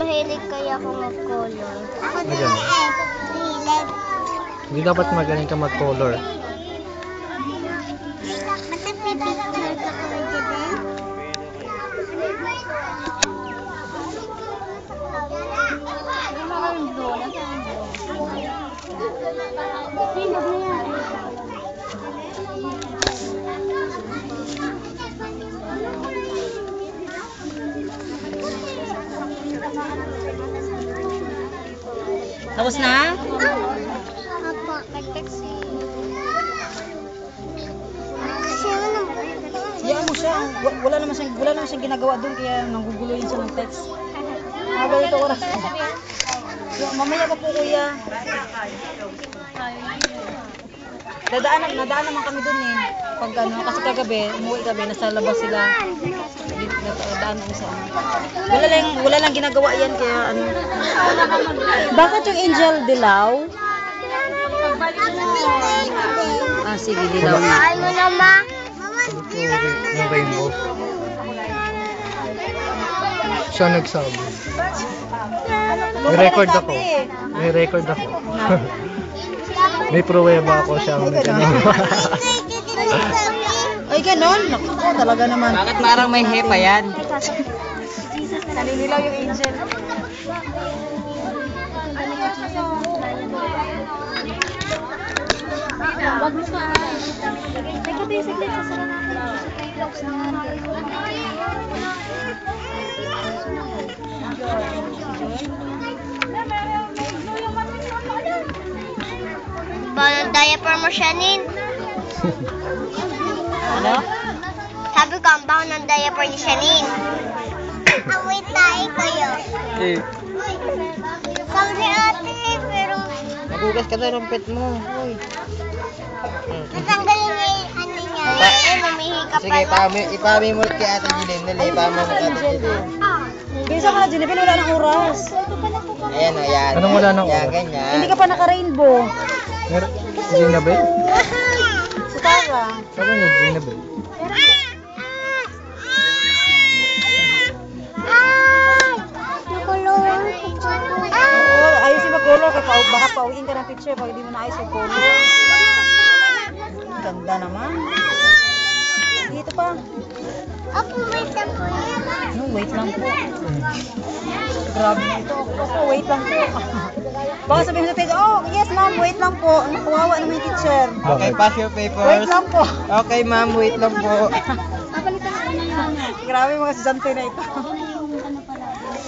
mahilig kaya ako mag-color. Ako din Ganun. mahilig. Hindi dapat magaling ka mag-color. Basta pipicture ka ko din. Tapos na? Apo, nag-text si... Kasi walang... Hayaan mo siya. Wala naman siyang ginagawa doon kaya nanggugulo yun siya ng text. Habang ito oras. Mamaya pa po kuya. Nadaan naman kami doon eh. Pag ano, kasi kagabi, umuwi kami, nasa labas sila. Nadaan naman sa ano. Wala lang ginagawa yan kaya ano. Bakit yung Angel dilaw? Ah, sige, dilaw na. Ay mo na, ma. Yung rainbow. Siya nagsabi. May record ako. May pruweba ako siya. Ay, ganon. Naku, talaga naman. Bakit marang may hepa yan? Nalililaw yung Angel. Wag mo sa... Nagka-basic din sa sarang Parang diaper mo siya, Nin. Ano? Sabi ko, ang baho ng diaper ni Shanin. Awit tayo kayo. Sabi ate, pero... Magugas ka na rumpet mo. Uy. Natanggalin niya yung ano niya. Lumihi ka pa. Sige, ipamimulot kay Ate Jilin. Dali, ipamimulot kay Ate Jilin. Bisa ka na, Jennifer, wala ng oras. Ayan o, yan. Anong wala ng Yan, oras? ganyan. Hindi ka pa naka-rainbow. Gina ba? Si Tara. Sabi niya, Gina ba? Oo, ayusin mag-color. Baka pauwiin ka ng picture pag hindi mo na ayos yung color. Ganda naman. Dito pa. Opo, wait lang po. No, wait lang po. Grabe na ito. Opo, wait lang po. Baka sabihin sa teacher, oh, yes ma'am, wait lang po. Kawawa naman yung teacher. Okay, pass your papers. Wait lang po. Okay, ma'am, wait lang po. Grabe mga estudyante na ito.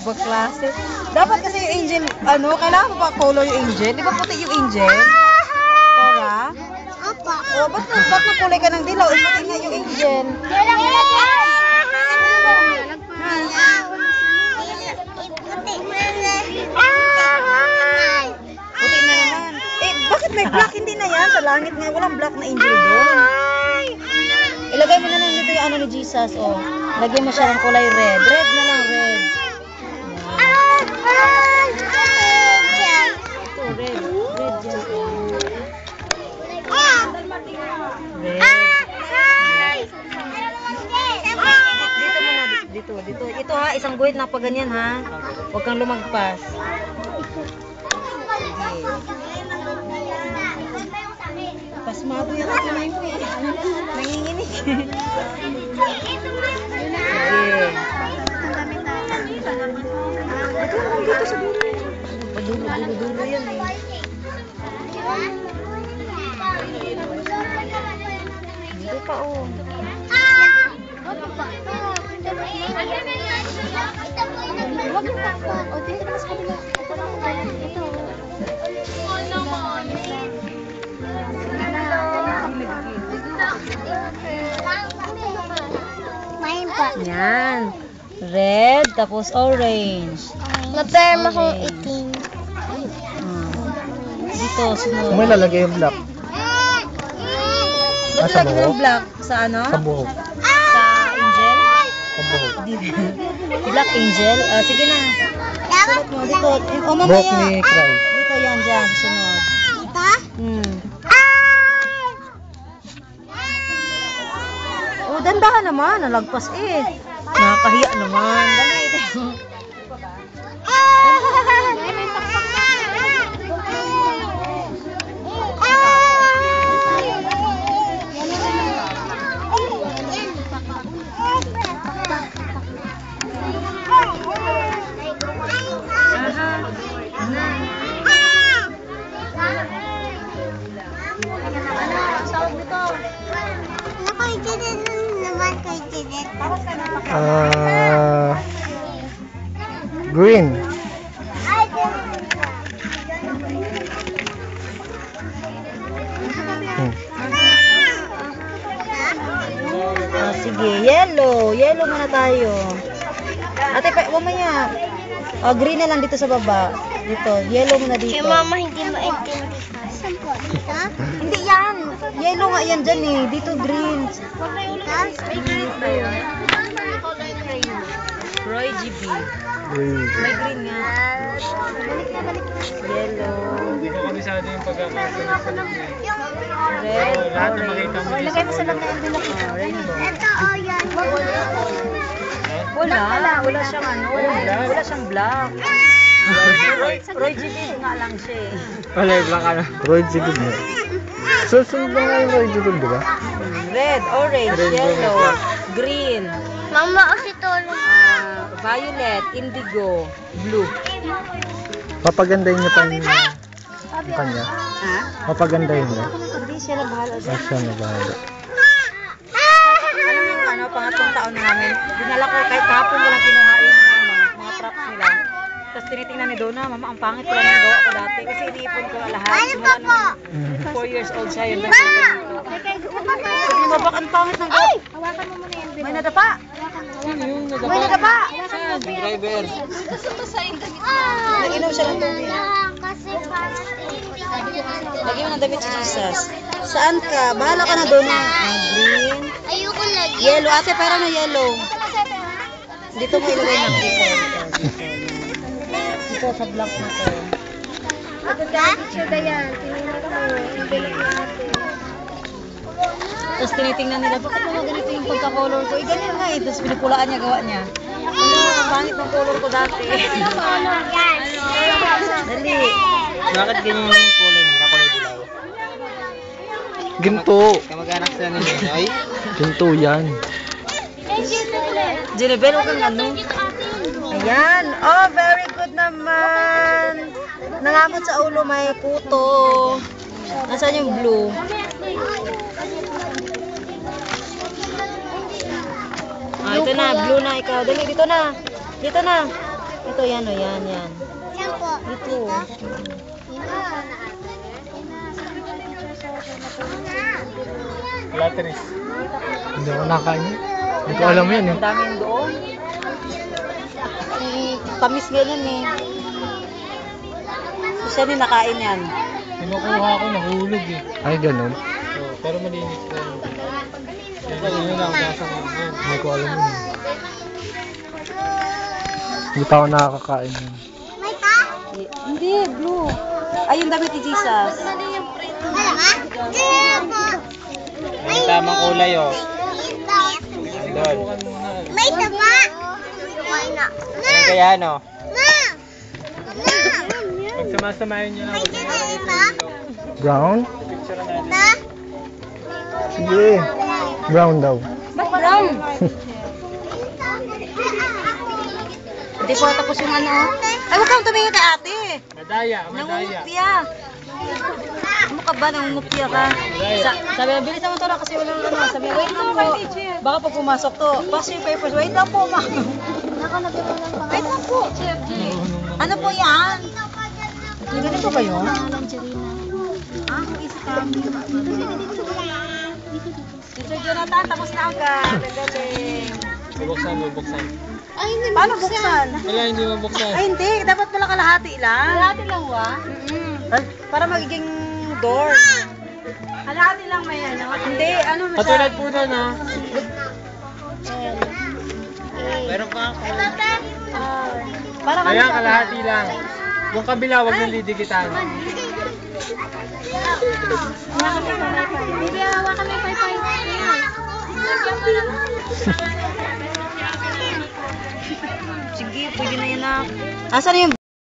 Ibang klase. Dapat kasi yung angel, ano, kailangan pa color yung angel. Di ba puti yung angel? Tara? Opo. O, ba't nakulay ka ng dilaw? Iputi nga yung angel. Puti na naman. Eh, bakit may black? Hindi na yan. Sa langit nga, walang black na angel doon. Ilagay mo na lang dito yung ano ni Jesus, oh. Lagyan mo siya ng kulay red. Red na lang, red. Ito, red. Red dyan. Red. Dito. Ito ha, isang guhit na pa ganyan ha. Huwag kang lumagpas. Sige. Pasmado yung kamay mo eh. Nanginginig. Sige. Dito sa dulo. Dulo yan eh. Dito pa oh. Wag yung pakpa. O, dito na sa kabila. Ito. Mahin pa. Yan. Red, tapos orange. Naperma kong itim. Dito, sunod. Kung may lalagay yung black. Ba't sa lagi buhok? ng black? Sa ano? Sa buhok. Sa angel? Sa buhok. Black angel? Sige na. Sulat mo dito. O Buhok mamaya. ni Cry. Dito yan, dyan. Sunod. Ito? Oh, dandahan naman. Nalagpas eh. Nakakahiya naman. Dali. Green. Sige, yellow. Yellow muna tayo. Ate, mamaya. Green na lang dito sa baba. Dito, yellow muna dito. Si mama hindi maintindihan. Saan po? Dito? Hindi yan. Yellow nga yan dyan eh. Dito green. Roy GB. Green. May green nga. Yellow. Hindi ko kabisado yung pagkakasunod-sunod niya. Red. Lahat na makita mo dito. Lagay mo sa lagay ng rainbow. Ito o yan. Wala siyang ano. Wala siyang black. Roy GB nga lang siya eh. Wala yung black ano. Roy Jigub na. Susunod lang nga yung Roy Jigub, di ba? Red, orange, yellow, green, Mama, kasi tulong. violet, indigo, blue. Papagandahin niyo pa yung kanya. Ha? Papagandahin niyo. Hindi siya na bahala. Asya na bahala. Alam mo yung ano, pangatlong taon namin, dinala ko kahit kahapon mo lang kinuha yung mga props nila. Tapos tinitingnan ni Donna, mama, ang pangit ko lang ang gawa ko dati. Kasi iniipon ko lahat. Simula nung 4 years old siya, yun lang siya ganito. Sabi mo, bak, ang pangit ng gawa. Hawakan mo muna yan. May nadapa! May nadapa! Driver. Nag-inom siya ng tubig. Kasi parang Lagyan mo ng damit si Jesus. Saan ka? Bahala ka na, Donna. Green. ayoko lagi. Yellow. Ate, para na yellow. Dito mo ilagay na. Dito sa block na to. Tapos tinitingnan nila, bakit naman ganito yung pagka-color ko? Eh, ganyan nga eh. Tapos pinipulaan niya, gawa niya. Ano, ang pangit ng color ko dati. Dali. Bakit ganyan yung kulay nila? Kulay dilaw. Ginto. Kamag-anak sila ni Ninoy. Ginto yan. Jennifer, huwag kang ano. Ayan. Oh, very good naman. Nangamot sa ulo, may puto. Nasaan yung blue? Ito na, blue na ikaw. Dali, dito na. Dito na. Ito, yan o, yan. Saan po? Dito. Latris. Hindi ako nakain. Hindi ko alam yan eh. Ang dami yung doon. Tamis ganyan eh. Siya din nakain yan. Kinukuha ko, nahulog eh. Ay, ganun. Pero malinis ko. Ito, yun lang, nasa ko. Hindi ko alam yun. Hindi pa ako nakakakain yun. May ka? Hindi, blue. Ay, yung damit ni Jesus. Wala ka? May tamang kulay oh. Doon. May taba. May na. Ano kaya no? Na! Pag sumasamahin nyo lang. May ganito? Brown? Na? Sige. Brown daw. Ba't brown? Hindi po tapos yung ano. Ay, huwag kang tumingin kay ate. Madaya, madaya. Nangungupya. Ano ka ba? Nangungupya ka? Sabi na, bilis naman to na kasi walang ano. Sabi na, wait lang po. Baka pag pumasok to, pass yung papers. Wait lang po, ma. Wait lang po. Ano po yan? Ganito ba yun? Sir Jonathan, tapos na agad. Galing. Bubuksan, bubuksan. Paano buksan? Wala, hindi mabuksan. Ay, hindi. Dapat pala kalahati lang. Kalahati lang ba? Para magiging door. Kalahati lang may ano. Hindi, ano mo siya? Katulad po doon ha. Meron pa ako. Para Kaya kalahati lang. Yung kabila, huwag nang didikitan. Bibi, hawakan mo yung paypay. Sige, pwede na yan na. Asan yung